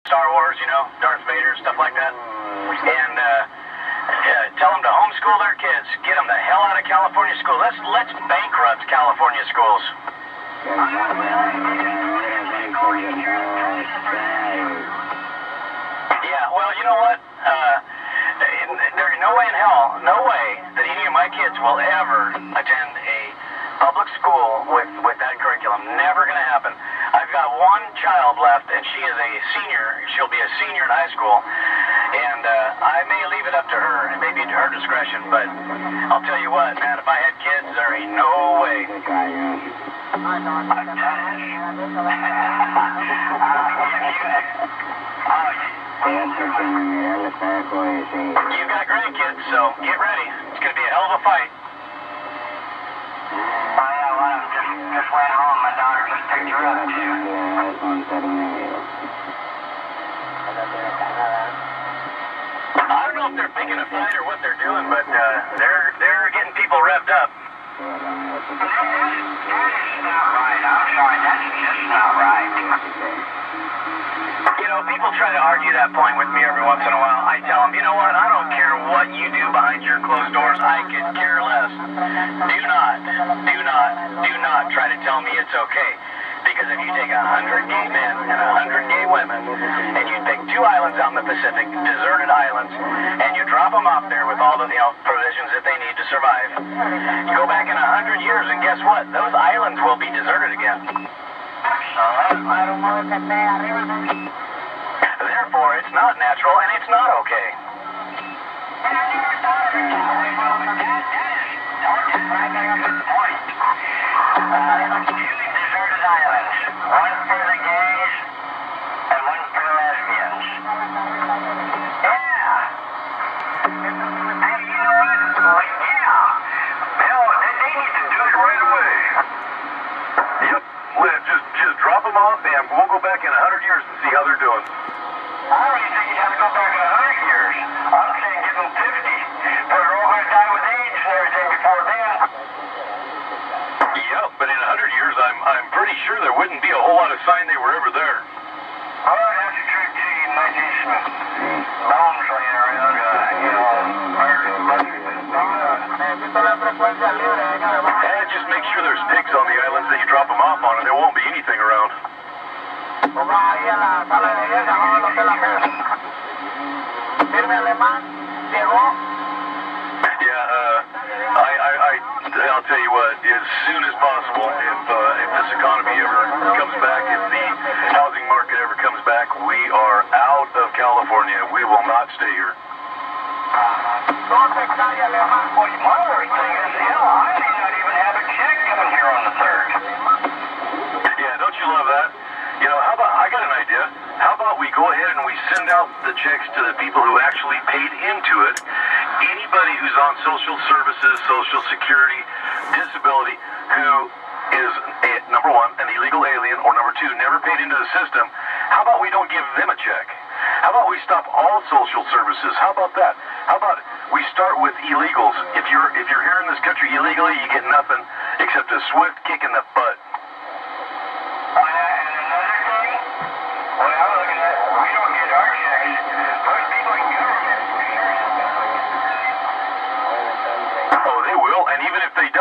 Star Wars, you know, Darth Vader, stuff like that. And tell them to homeschool their kids. Get them the hell out of California school. Let's bankrupt California schools. Yeah, well, you know what? There's no way in hell, no way that any of my kids will ever attend a public school with that curriculum. Never going to happen. I've got one child left, and she is a senior. She'll be a senior in high school. And I may leave it up to her. It may be to her discretion, but I'll tell you what, man, if I had kids, there ain't no way. You've got grandkids, so get ready. It's going to be a hell of a fight. Just went home. My daughter just picked her up, too. I don't know if they're picking a fight or what they're doing, but they're getting people revved up. That is not right. I'm sorry. That's just not right. You know, people try to argue that point with me every once in a while. I tell them, you know what, I don't care what you do behind your closed doors. I could care less. Do not try to tell me it's okay. Because if you take 100 gay men and 100 gay women, and you take 2 islands out in the Pacific, deserted islands, and you drop them off there with all the provisions that they need to survive, you go back in 100 years, and guess what? Those islands will be deserted again. Therefore, it's not natural, and it's not okay. Deserted islands. One for the gays and one for the lesbians. Yeah. Hey, you know what? Yeah. Hell, they need to do it right away. Yep. Just drop them off, and we'll go back in 100 years and see how they're doing. I don't even think you have to go back in 100 years. I'm saying give them 50. But they're all going to die with AIDS and everything before then. Yeah, but in 100 years, I'm pretty sure there wouldn't be a whole lot of sign they were ever there. Oh, that's a true too. You might see some bones laying around, you know, And just make sure there's pigs on the islands that you drop them off on, and there won't be anything around. I'll tell you what, as soon as possible, if this economy ever comes back, if the housing market ever comes back, we are out of California. We will not stay here. Well, my worst thing is, hell, I may not even have a check coming here on the 3rd. Yeah, don't you love that? You know, how about, I got an idea. How about we go ahead and we send out the checks to the people who actually paid into it? Anybody who's on social services, social security, disability, who is, number one, an illegal alien, or number two, never paid into the system, how about we don't give them a check? How about we stop all social services? How about that? How about we start with illegals? If you're here in this country illegally, you get nothing except a swift kick in the butt.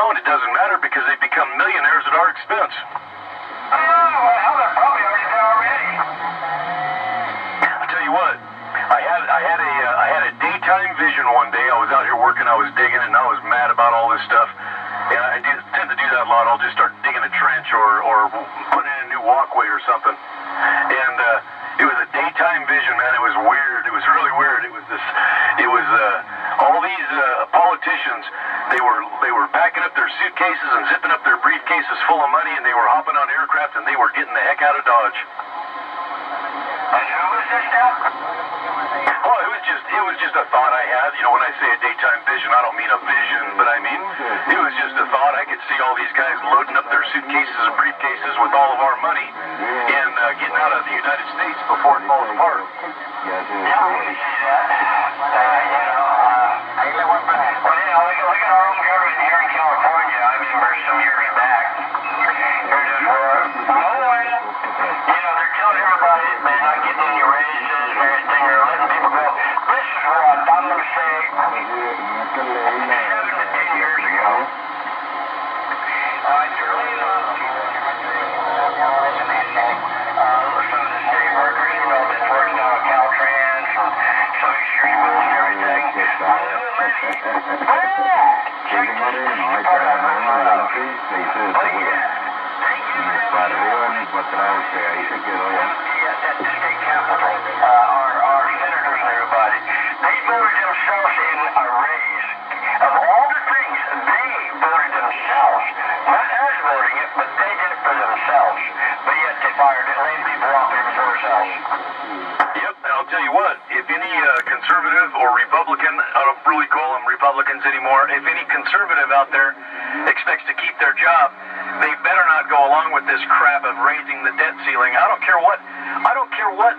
It doesn't matter because they become millionaires at our expense. Oh, well, they're probably already there already. I'll tell you what, I had a daytime vision one day. I was out here working, I was digging, and I was mad about all this stuff. And I tend to do that a lot. I'll just start digging a trench or putting in a new walkway or something. And it was a daytime vision, man. It was weird. It was really weird. It was all these politicians. They were packing up their suitcases and zipping up their briefcases full of money, and they were hopping on aircraft, and they were getting the heck out of Dodge. And who was this now? Oh, it was just a thought I had. You know, when I say a daytime vision, I don't mean a vision, but I mean it was just a thought. I could see all these guys loading up their suitcases and briefcases with all of our money and getting out of the United States before it falls apart. Yeah, we can see that. Look at our own government here in California. I remember some years back. They're just, they're telling everybody, man, not getting any raises check this part out. But yeah, they use that at the state capitol, our senators and everybody. They voted themselves in a raise. Of all the things, they voted themselves. Not us voting it, but they did it for themselves. But yet they fired it, laying people off even for themselves. Yep, and I'll tell you what, if any conservative or Republican, I don't really call them Republicans anymore, if any conservative out there expects to keep their job, they better not go along with this crap of raising the debt ceiling. I don't care what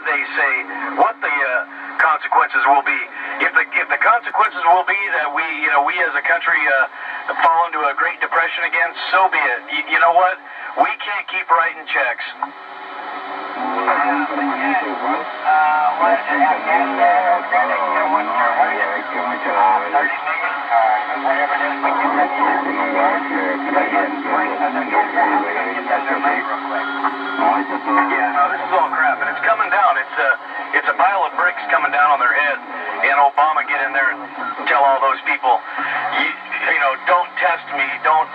they say, what the consequences will be. If the consequences will be that we as a country fall into a Great Depression again, so be it. You know what? We can't keep writing checks. Yeah, no, this is all crap, and it's coming down. It's a pile of bricks coming down on their head. And Obama get in there and tell all those people, don't test me, don't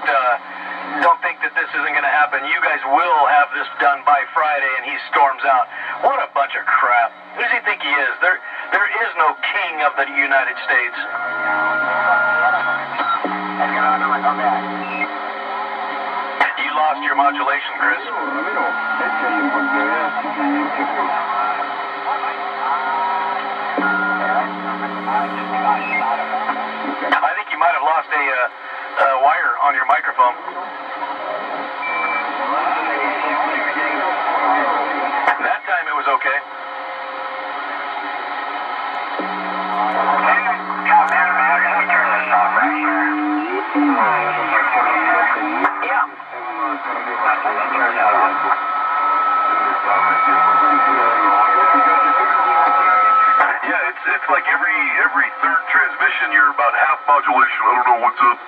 think that this isn't going to happen. You guys will have this done by Friday, and he storms out. What a bunch of crap. Who does he think he is? There is no king of the United States. You lost your modulation, Chris. I think you might have lost a wire on your microphone. That time it was okay. Yeah, it's like every third transmission you're about half modulation. I don't know what's up.